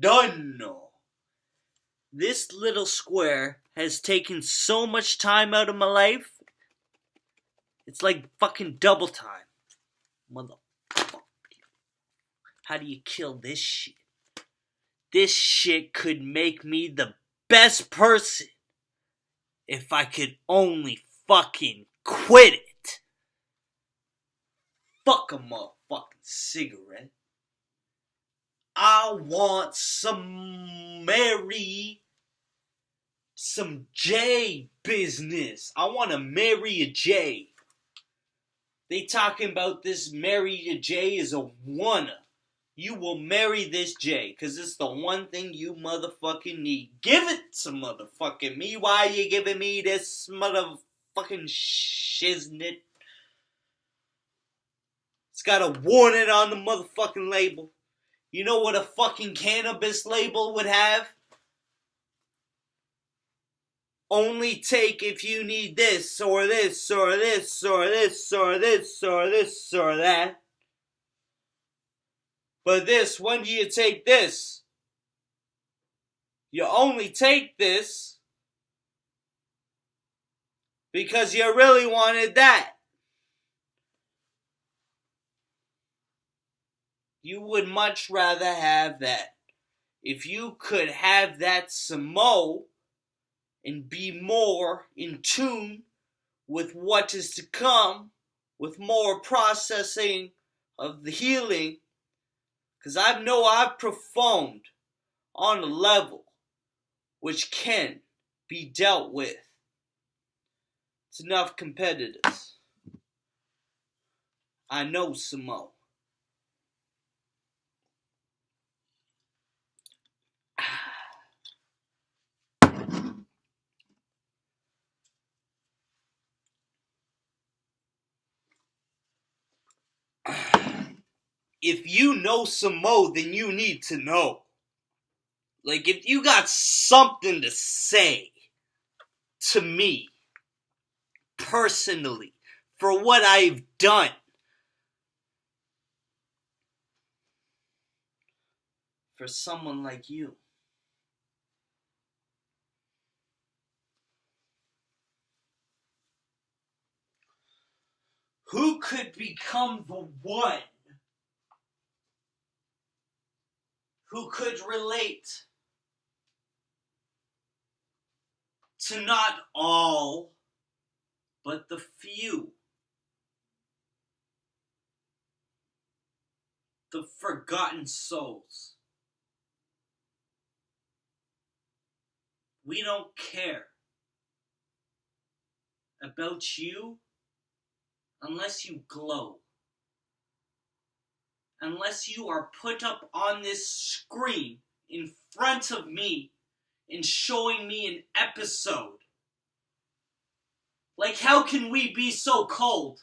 No. This little square has taken so much time out of my life. It's like fucking double time. Motherfucker. How do you kill this shit? This shit could make me the best person if I could only fucking quit it. Fuck a motherfucking cigarette. I want some Mary, some J business. I want to marry a J. They talking about this marry a J is a wanna. You will marry this J, cause it's the one thing you motherfucking need. Give it to motherfucking me. Why are you giving me this motherfucking shiznit? It's got a warning on the motherfucking label. You know what a fucking cannabis label would have? Only take if you need this, or this, or this, or this, or this, or this, or that. But this, when do you take this? You only take this because you really wanted that. You would much rather have that. If you could have that some more and be more in tune with what is to come, with more processing of the healing, because I know I've performed on a level which can be dealt with. It's enough competitors. I know some more. If you know some more, then you need to know. Like, if you got something to say to me, personally, for what I've done, for someone like you, who could become the one who could relate to not all, but the few, the forgotten souls. We don't care about you unless you glow. Unless you are put up on this screen in front of me and showing me an episode. Like, how can we be so cold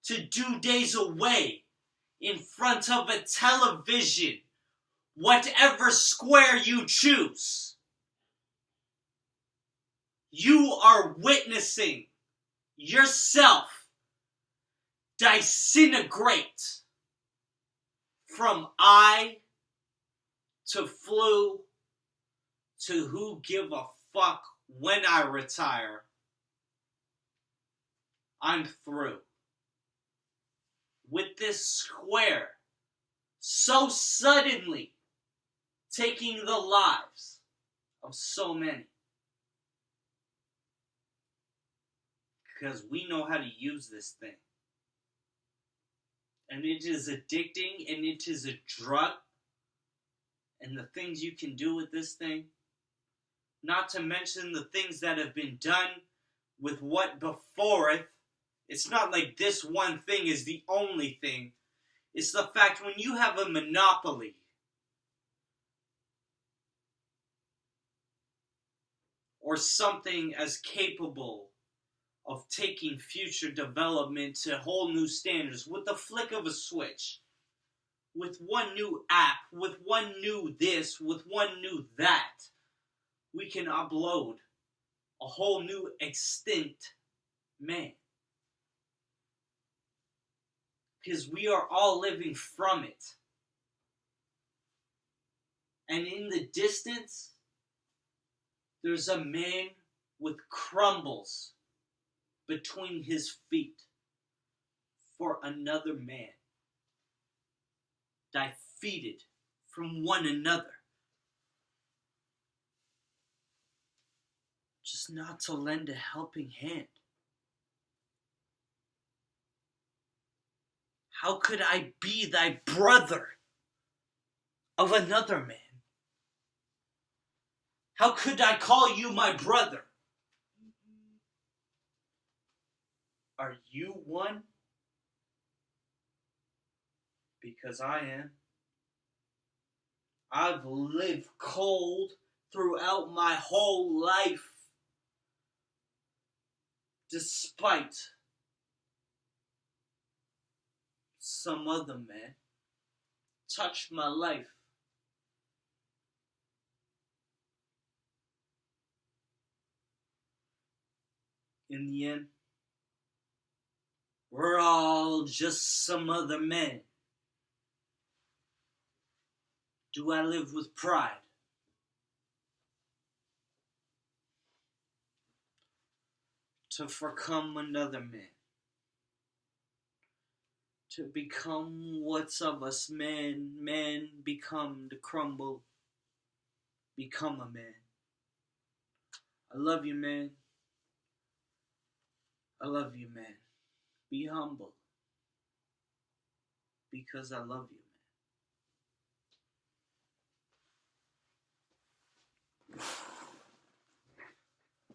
to do days away in front of a television, whatever square you choose? You are witnessing yourself disintegrate from I to flu to who give a fuck when I retire. I'm through with this square so suddenly taking the lives of so many. Because we know how to use this thing. And it is addicting, and it is a drug. And the things you can do with this thing. Not to mention the things that have been done with what before it. It's not like this one thing is the only thing. It's the fact when you have a monopoly, or something as capable of taking future development to whole new standards with the flick of a switch, with one new app, with one new this, with one new that, we can upload a whole new extinct man. Because we are all living from it. And in the distance, there's a man with crumbles between his feet for another man, defeated from one another, just not to lend a helping hand. How could I be thy brother of another man? How could I call you my brother? Are you one? Because I am. I've lived cold throughout my whole life, despite some other man touched my life. In the end, we're all just some other men. Do I live with pride? To become another man. To become what's of us man. Man become the crumble. Become a man. I love you, man. I love you, man. Be humble. Because I love you, man.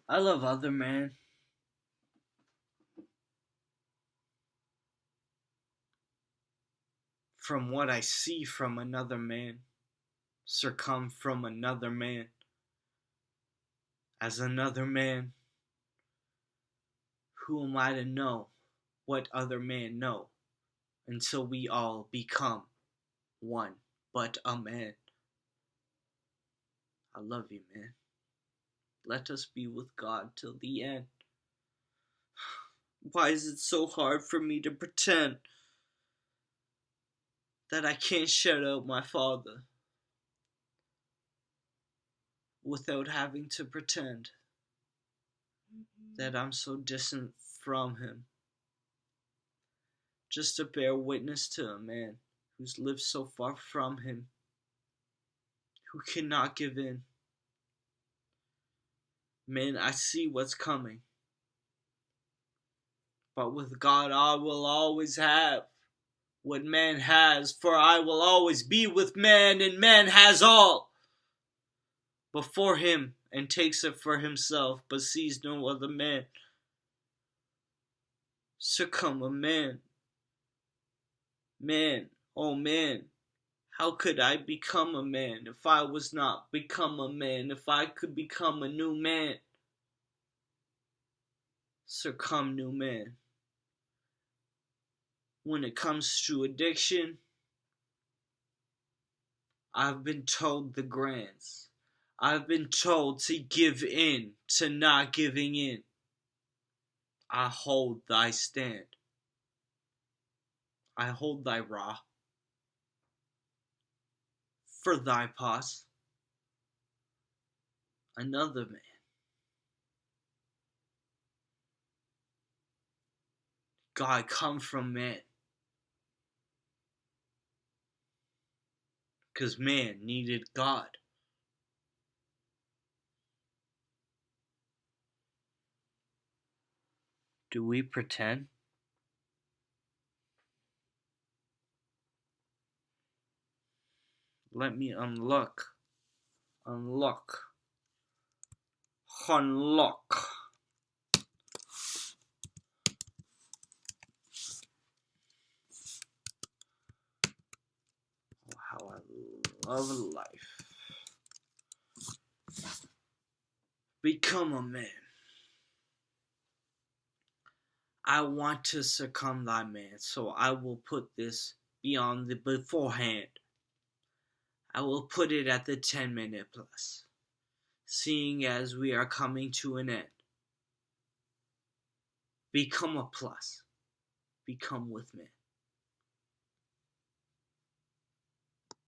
I love other man. From what I see from another man, succumb from another man, as another man, who am I to know what other man know, until we all become one but a man. I love you, man. Let us be with God till the end. Why is it so hard for me to pretend that I can't shout out my Father without having to pretend that I'm so distant from Him? Just to bear witness to a man who's lived so far from Him, who cannot give in. Man, I see what's coming. But with God I will always have what man has, for I will always be with man, and man has all before him, and takes it for himself, but sees no other man. Succumb a man. Man, oh man, how could I become a man if I was not become a man, if I could become a new man? Succumb, new man. When it comes to addiction, I've been told the grants. I've been told to give in, to not giving in. I hold thy stand. I hold thy raw. For thy pause. Another man. God come from man. 'Cause man needed God. Do we pretend? Let me unlock. Unlock. Unlock. Oh, how I love life. Become a man. I want to succumb thy man, so I will put this beyond the beforehand. I will put it at the 10-minute plus, seeing as we are coming to an end. Become a plus. Become with man.